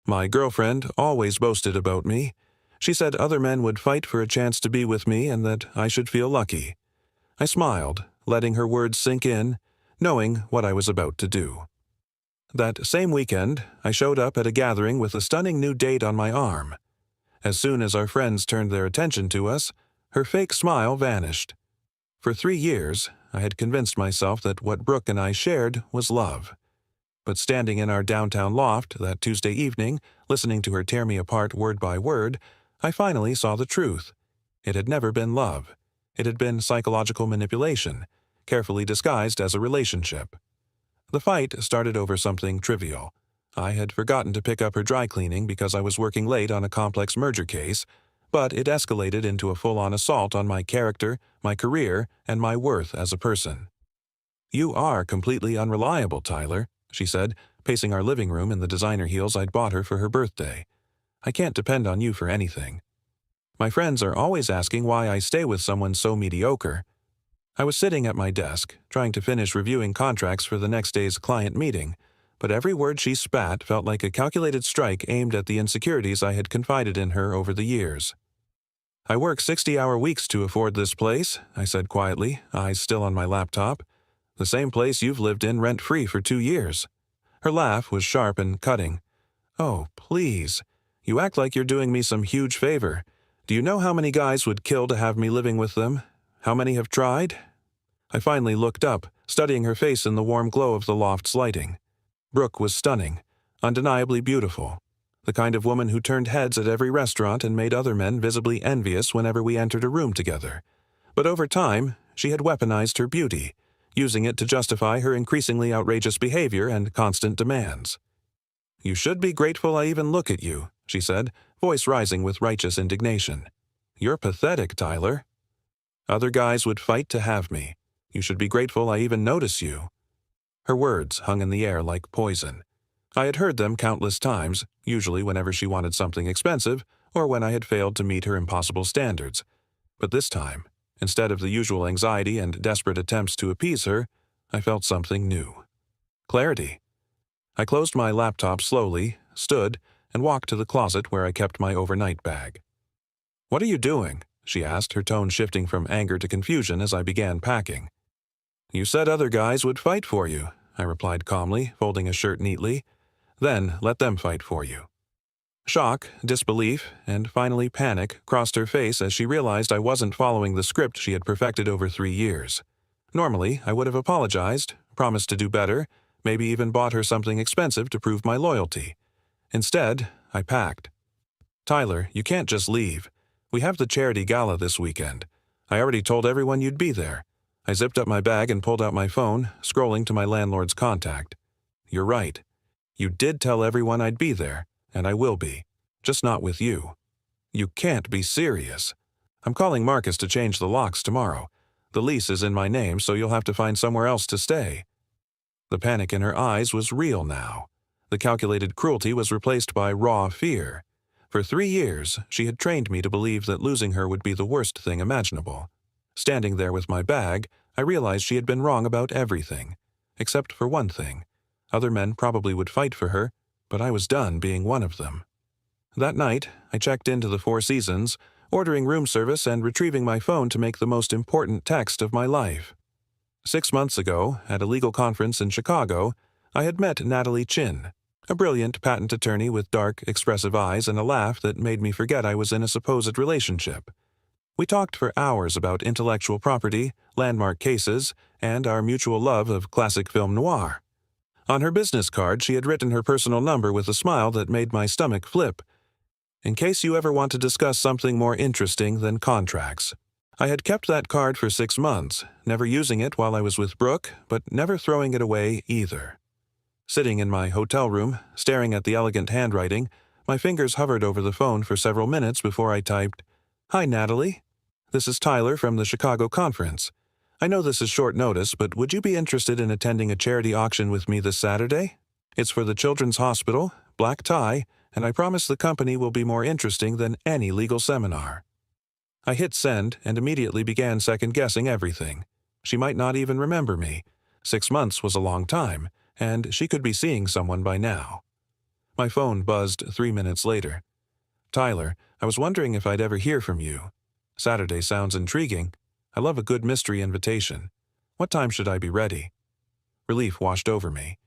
My girlfriend always boasted about me. She said other men would fight for a chance to be with me and that I should feel lucky. I smiled, letting her words sink in, knowing what I was about to do. That same weekend, I showed up at a gathering with a stunning new date on my arm. As soon as our friends turned their attention to us, her fake smile vanished. For 3 years, I had convinced myself that what Brooke and I shared was love. But standing in our downtown loft that Tuesday evening, listening to her tear me apart word by word, I finally saw the truth. It had never been love. It had been psychological manipulation, carefully disguised as a relationship. The fight started over something trivial. I had forgotten to pick up her dry cleaning because I was working late on a complex merger case, but it escalated into a full-on assault on my character, my career, and my worth as a person. "You are completely unreliable, Tyler," she said, pacing our living room in the designer heels I'd bought her for her birthday. "I can't depend on you for anything. My friends are always asking why I stay with someone so mediocre." I was sitting at my desk, trying to finish reviewing contracts for the next day's client meeting, but every word she spat felt like a calculated strike aimed at the insecurities I had confided in her over the years. "I work 60-hour weeks to afford this place," I said quietly, eyes still on my laptop. "The same place you've lived in rent-free for 2 years. Her laugh was sharp and cutting. "Oh, please. You act like you're doing me some huge favor. Do you know how many guys would kill to have me living with them? How many have tried?" I finally looked up, studying her face in the warm glow of the loft's lighting. Brooke was stunning, undeniably beautiful, the kind of woman who turned heads at every restaurant and made other men visibly envious whenever we entered a room together. But over time, she had weaponized her beauty, using it to justify her increasingly outrageous behavior and constant demands. "You should be grateful I even look at you," she said, voice rising with righteous indignation. "You're pathetic, Tyler. Other guys would fight to have me. You should be grateful I even notice you." Her words hung in the air like poison. I had heard them countless times, usually whenever she wanted something expensive or when I had failed to meet her impossible standards. But this time, instead of the usual anxiety and desperate attempts to appease her, I felt something new. Clarity. I closed my laptop slowly, stood, and walked to the closet where I kept my overnight bag. "What are you doing?" she asked, her tone shifting from anger to confusion as I began packing. "You said other guys would fight for you," I replied calmly, folding a shirt neatly. "Then let them fight for you." Shock, disbelief, and finally panic crossed her face as she realized I wasn't following the script she had perfected over 3 years. Normally, I would have apologized, promised to do better, maybe even bought her something expensive to prove my loyalty. Instead, I packed. "Tyler, you can't just leave. We have the charity gala this weekend. I already told everyone you'd be there." I zipped up my bag and pulled out my phone, scrolling to my landlord's contact. "You're right. You did tell everyone I'd be there, and I will be. Just not with you." "You can't be serious." "I'm calling Marcus to change the locks tomorrow. The lease is in my name, so you'll have to find somewhere else to stay." The panic in her eyes was real now. The calculated cruelty was replaced by raw fear. For 3 years, she had trained me to believe that losing her would be the worst thing imaginable. Standing there with my bag, I realized she had been wrong about everything. Except for one thing. Other men probably would fight for her, but I was done being one of them. That night, I checked into the Four Seasons, ordering room service and retrieving my phone to make the most important text of my life. 6 months ago, at a legal conference in Chicago, I had met Natalie Chin, a brilliant patent attorney with dark, expressive eyes and a laugh that made me forget I was in a supposed relationship. We talked for hours about intellectual property, landmark cases, and our mutual love of classic film noir. On her business card, she had written her personal number with a smile that made my stomach flip. "In case you ever want to discuss something more interesting than contracts." I had kept that card for 6 months, never using it while I was with Brooke, but never throwing it away either. Sitting in my hotel room, staring at the elegant handwriting, my fingers hovered over the phone for several minutes before I typed, "Hi, Natalie. This is Tyler from the Chicago conference. I know this is short notice, but would you be interested in attending a charity auction with me this Saturday? It's for the Children's Hospital, black tie, and I promise the company will be more interesting than any legal seminar." I hit send and immediately began second-guessing everything. She might not even remember me. 6 months was a long time, and she could be seeing someone by now. My phone buzzed 3 minutes later. Tyler, I was wondering if I'd ever hear from you. Saturday sounds intriguing. I love a good mystery invitation. What time should I be ready? Relief washed over me.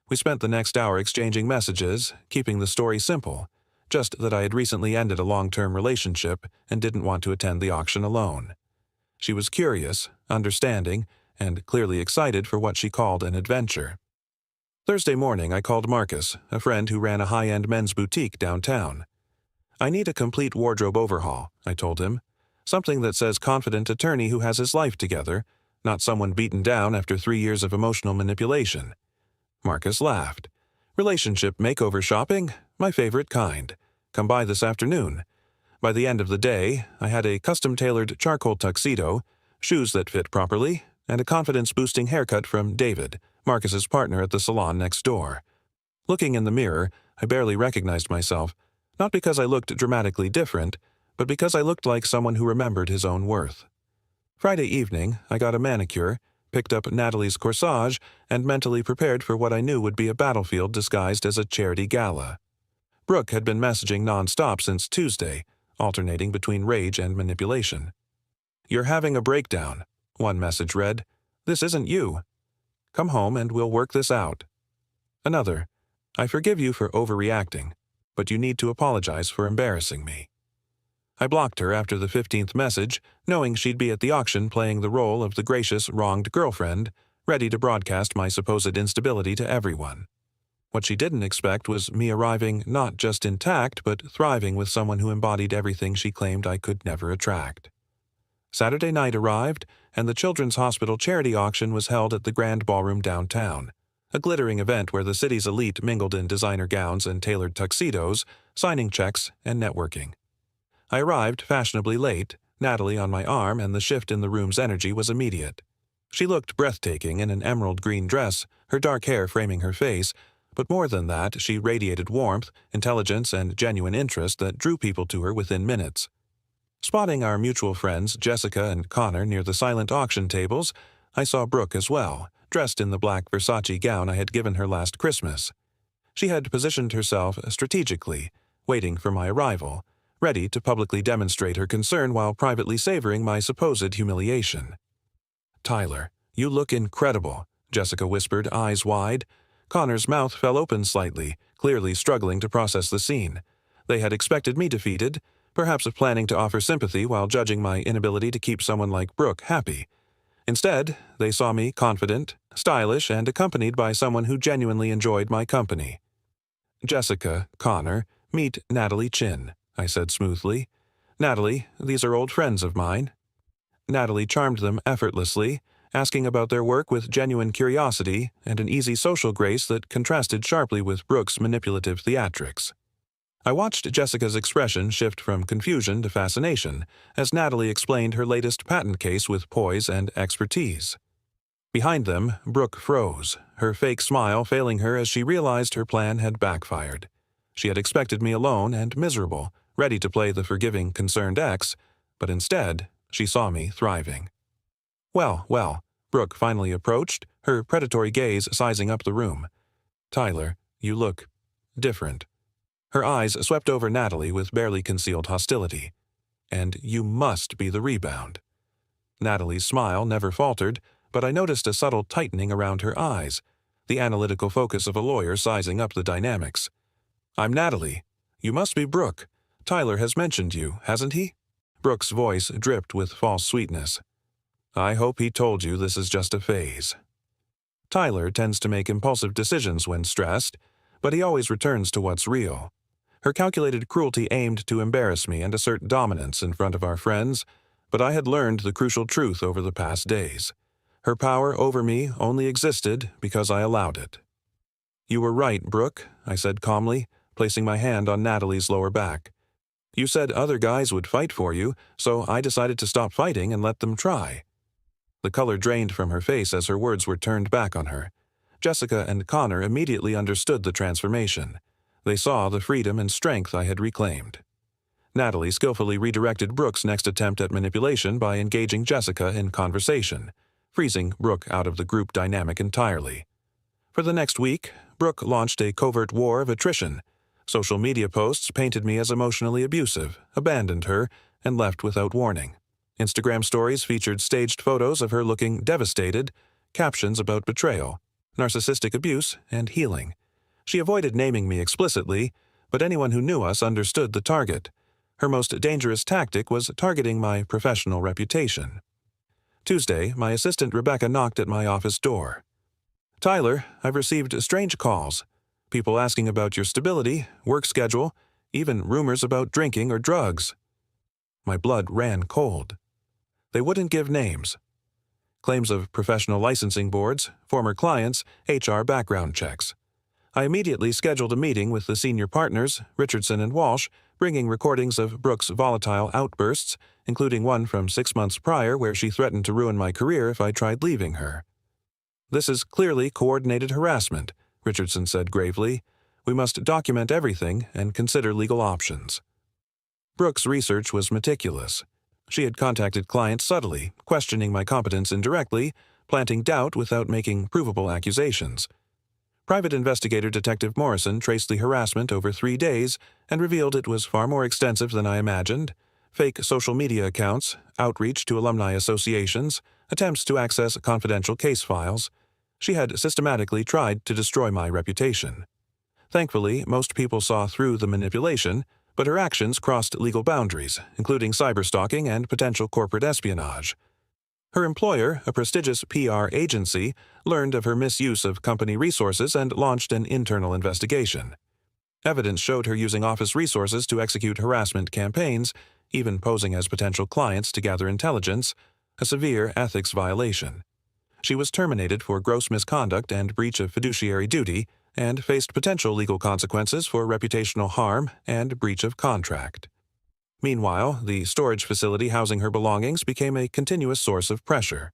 We spent the next hour exchanging messages, keeping the story simple, just that I had recently ended a long-term relationship and didn't want to attend the auction alone. She was curious, understanding, and clearly excited for what she called an adventure. Thursday morning, I called Marcus, a friend who ran a high-end men's boutique downtown. I need a complete wardrobe overhaul, I told him. Something that says confident attorney who has his life together, not someone beaten down after 3 years of emotional manipulation. Marcus laughed. Relationship makeover shopping? My favorite kind. Come by this afternoon. By the end of the day, I had a custom-tailored charcoal tuxedo, shoes that fit properly, and a confidence-boosting haircut from David, Marcus's partner at the salon next door. Looking in the mirror, I barely recognized myself, not because I looked dramatically different, but because I looked like someone who remembered his own worth. Friday evening, I got a manicure, picked up Natalie's corsage, and mentally prepared for what I knew would be a battlefield disguised as a charity gala. Brooke had been messaging non-stop since Tuesday, alternating between rage and manipulation. "You're having a breakdown," one message read. "This isn't you. Come home and we'll work this out." Another, "I forgive you for overreacting, but you need to apologize for embarrassing me." I blocked her after the 15th message, knowing she'd be at the auction playing the role of the gracious, wronged girlfriend, ready to broadcast my supposed instability to everyone. What she didn't expect was me arriving not just intact, but thriving with someone who embodied everything she claimed I could never attract. Saturday night arrived, and the Children's Hospital charity auction was held at the Grand Ballroom downtown, a glittering event where the city's elite mingled in designer gowns and tailored tuxedos, signing checks and networking. I arrived fashionably late, Natalie on my arm, and the shift in the room's energy was immediate. She looked breathtaking in an emerald green dress, her dark hair framing her face, but more than that, she radiated warmth, intelligence, and genuine interest that drew people to her within minutes. Spotting our mutual friends Jessica and Connor near the silent auction tables, I saw Brooke as well, dressed in the black Versace gown I had given her last Christmas. She had positioned herself strategically, waiting for my arrival, ready to publicly demonstrate her concern while privately savoring my supposed humiliation. "Tyler, you look incredible," Jessica whispered, eyes wide. Connor's mouth fell open slightly, clearly struggling to process the scene. They had expected me defeated, perhaps planning to offer sympathy while judging my inability to keep someone like Brooke happy. Instead, they saw me confident, stylish, and accompanied by someone who genuinely enjoyed my company. "Jessica, Connor, meet Natalie Chin," I said smoothly. "Natalie, these are old friends of mine." Natalie charmed them effortlessly, asking about their work with genuine curiosity and an easy social grace that contrasted sharply with Brooke's manipulative theatrics. I watched Jessica's expression shift from confusion to fascination as Natalie explained her latest patent case with poise and expertise. Behind them, Brooke froze, her fake smile failing her as she realized her plan had backfired. She had expected me alone and miserable, ready to play the forgiving, concerned ex, but instead, she saw me thriving. Well, Brooke finally approached, her predatory gaze sizing up the room. "Tyler, you look different." Her eyes swept over Natalie with barely concealed hostility. "And you must be the rebound." Natalie's smile never faltered, but I noticed a subtle tightening around her eyes, the analytical focus of a lawyer sizing up the dynamics. "I'm Natalie. You must be Brooke. Tyler has mentioned you, hasn't he?" Brooke's voice dripped with false sweetness. "I hope he told you this is just a phase." Tyler tends to make impulsive decisions when stressed, but he always returns to what's real. Her calculated cruelty aimed to embarrass me and assert dominance in front of our friends, but I had learned the crucial truth over the past days. Her power over me only existed because I allowed it. "You were right, Brooke," I said calmly, placing my hand on Natalie's lower back. "You said other guys would fight for you, so I decided to stop fighting and let them try." The color drained from her face as her words were turned back on her. Jessica and Connor immediately understood the transformation. They saw the freedom and strength I had reclaimed. Natalie skillfully redirected Brooke's next attempt at manipulation by engaging Jessica in conversation, freezing Brooke out of the group dynamic entirely. For the next week, Brooke launched a covert war of attrition, Social media posts painted me as emotionally abusive, abandoned her, and left without warning. Instagram stories featured staged photos of her looking devastated, captions about betrayal, narcissistic abuse, and healing. She avoided naming me explicitly, but anyone who knew us understood the target. Her most dangerous tactic was targeting my professional reputation. Tuesday, my assistant Rebecca knocked at my office door. "Tyler, I've received strange calls. People asking about your stability, work schedule, even rumors about drinking or drugs." My blood ran cold. They wouldn't give names. Claims of professional licensing boards, former clients, HR background checks. I immediately scheduled a meeting with the senior partners, Richardson and Walsh, bringing recordings of Brooke's volatile outbursts, including one from 6 months prior where she threatened to ruin my career if I tried leaving her. "This is clearly coordinated harassment," Richardson said gravely. "We must document everything and consider legal options." Brooke's research was meticulous. She had contacted clients subtly, questioning my competence indirectly, planting doubt without making provable accusations. Private investigator Detective Morrison traced the harassment over 3 days and revealed it was far more extensive than I imagined. Fake social media accounts, outreach to alumni associations, attempts to access confidential case files. She had systematically tried to destroy my reputation. Thankfully, most people saw through the manipulation, but her actions crossed legal boundaries, including cyberstalking and potential corporate espionage. Her employer, a prestigious PR agency, learned of her misuse of company resources and launched an internal investigation. Evidence showed her using office resources to execute harassment campaigns, even posing as potential clients to gather intelligence, a severe ethics violation. She was terminated for gross misconduct and breach of fiduciary duty, and faced potential legal consequences for reputational harm and breach of contract. Meanwhile, the storage facility housing her belongings became a continuous source of pressure.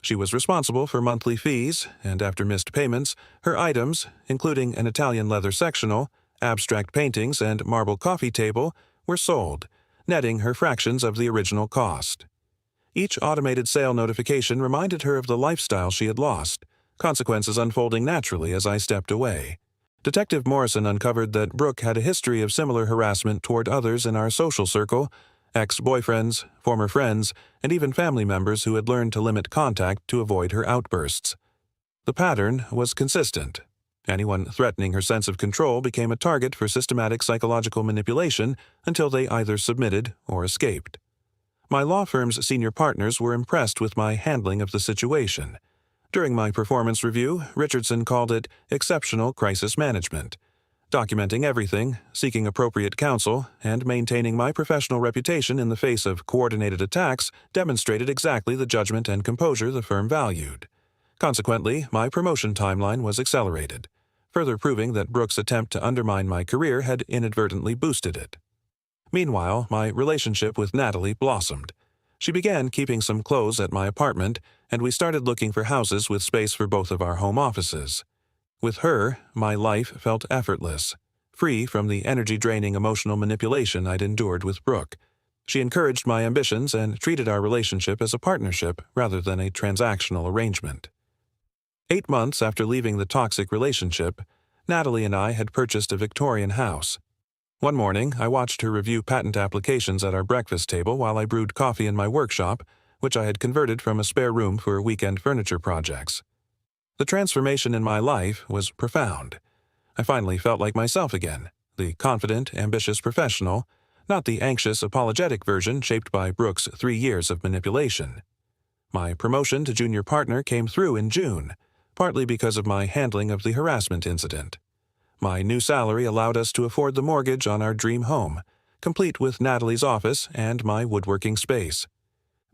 She was responsible for monthly fees, and after missed payments, her items, including an Italian leather sectional, abstract paintings, and marble coffee table, were sold, netting her fractions of the original cost. Each automated sale notification reminded her of the lifestyle she had lost, consequences unfolding naturally as I stepped away. Detective Morrison uncovered that Brooke had a history of similar harassment toward others in our social circle, ex-boyfriends, former friends, and even family members who had learned to limit contact to avoid her outbursts. The pattern was consistent. Anyone threatening her sense of control became a target for systematic psychological manipulation until they either submitted or escaped. My law firm's senior partners were impressed with my handling of the situation. During my performance review, Richardson called it exceptional crisis management. Documenting everything, seeking appropriate counsel, and maintaining my professional reputation in the face of coordinated attacks demonstrated exactly the judgment and composure the firm valued. Consequently, my promotion timeline was accelerated, further proving that Brooke's attempt to undermine my career had inadvertently boosted it. Meanwhile, my relationship with Natalie blossomed. She began keeping some clothes at my apartment, and we started looking for houses with space for both of our home offices. With her, my life felt effortless, free from the energy-draining emotional manipulation I'd endured with Brooke. She encouraged my ambitions and treated our relationship as a partnership rather than a transactional arrangement. 8 months after leaving the toxic relationship, Natalie and I had purchased a Victorian house. One morning, I watched her review patent applications at our breakfast table while I brewed coffee in my workshop, which I had converted from a spare room for weekend furniture projects. The transformation in my life was profound. I finally felt like myself again, the confident, ambitious professional, not the anxious, apologetic version shaped by Brooke's 3 years of manipulation. My promotion to junior partner came through in June, partly because of my handling of the harassment incident. My new salary allowed us to afford the mortgage on our dream home, complete with Natalie's office and my woodworking space.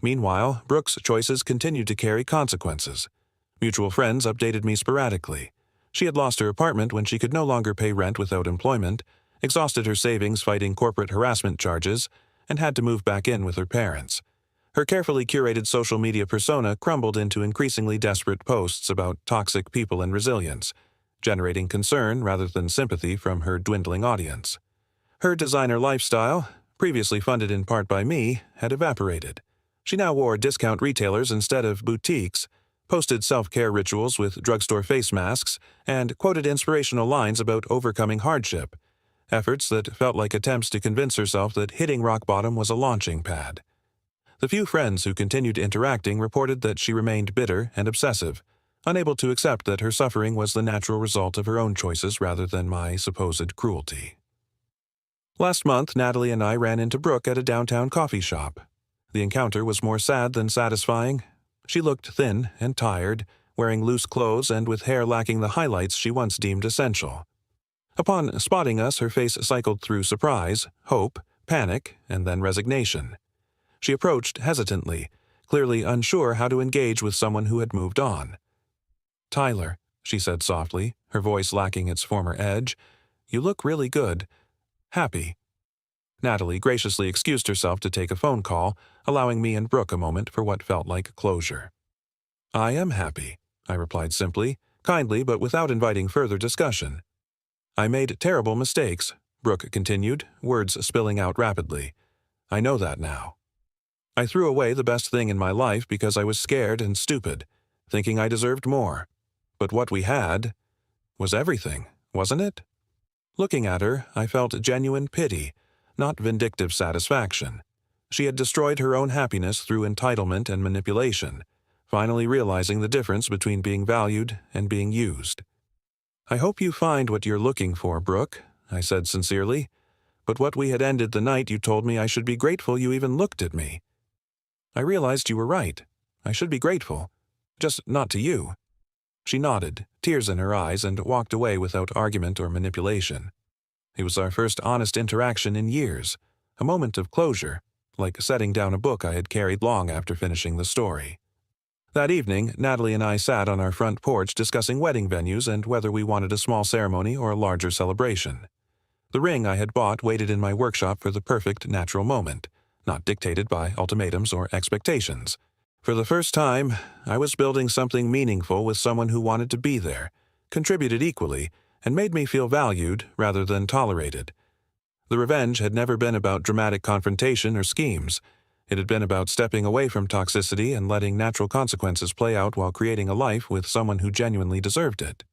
Meanwhile, Brooke's choices continued to carry consequences. Mutual friends updated me sporadically. She had lost her apartment when she could no longer pay rent without employment, exhausted her savings fighting corporate harassment charges, and had to move back in with her parents. Her carefully curated social media persona crumbled into increasingly desperate posts about toxic people and resilience, generating concern rather than sympathy from her dwindling audience. Her designer lifestyle, previously funded in part by me, had evaporated. She now wore discount retailers instead of boutiques, posted self-care rituals with drugstore face masks, and quoted inspirational lines about overcoming hardship. efforts that felt like attempts to convince herself that hitting rock bottom was a launching pad. The few friends who continued interacting reported that she remained bitter and obsessive, unable to accept that her suffering was the natural result of her own choices rather than my supposed cruelty. Last month, Natalie and I ran into Brooke at a downtown coffee shop. The encounter was more sad than satisfying. She looked thin and tired, wearing loose clothes and with hair lacking the highlights she once deemed essential. Upon spotting us, her face cycled through surprise, hope, panic, and then resignation. She approached hesitantly, clearly unsure how to engage with someone who had moved on. "Tyler," she said softly, her voice lacking its former edge, "you look really good. Happy." Natalie graciously excused herself to take a phone call, allowing me and Brooke a moment for what felt like closure. "I am happy," I replied simply, kindly but without inviting further discussion. "I made terrible mistakes," Brooke continued, words spilling out rapidly. "I know that now. I threw away the best thing in my life because I was scared and stupid, thinking I deserved more. But what we had was everything, wasn't it?" Looking at her, I felt genuine pity, not vindictive satisfaction. She had destroyed her own happiness through entitlement and manipulation, finally realizing the difference between being valued and being used. "I hope you find what you're looking for, Brooke," I said sincerely. "But what we had ended the night you told me I should be grateful you even looked at me. I realized you were right. I should be grateful. Just not to you." She nodded, tears in her eyes, and walked away without argument or manipulation. It was our first honest interaction in years, a moment of closure, like setting down a book I had carried long after finishing the story. That evening, Natalie and I sat on our front porch discussing wedding venues and whether we wanted a small ceremony or a larger celebration. The ring I had bought waited in my workshop for the perfect natural moment, not dictated by ultimatums or expectations. For the first time, I was building something meaningful with someone who wanted to be there, contributed equally, and made me feel valued rather than tolerated. The revenge had never been about dramatic confrontation or schemes. It had been about stepping away from toxicity and letting natural consequences play out while creating a life with someone who genuinely deserved it.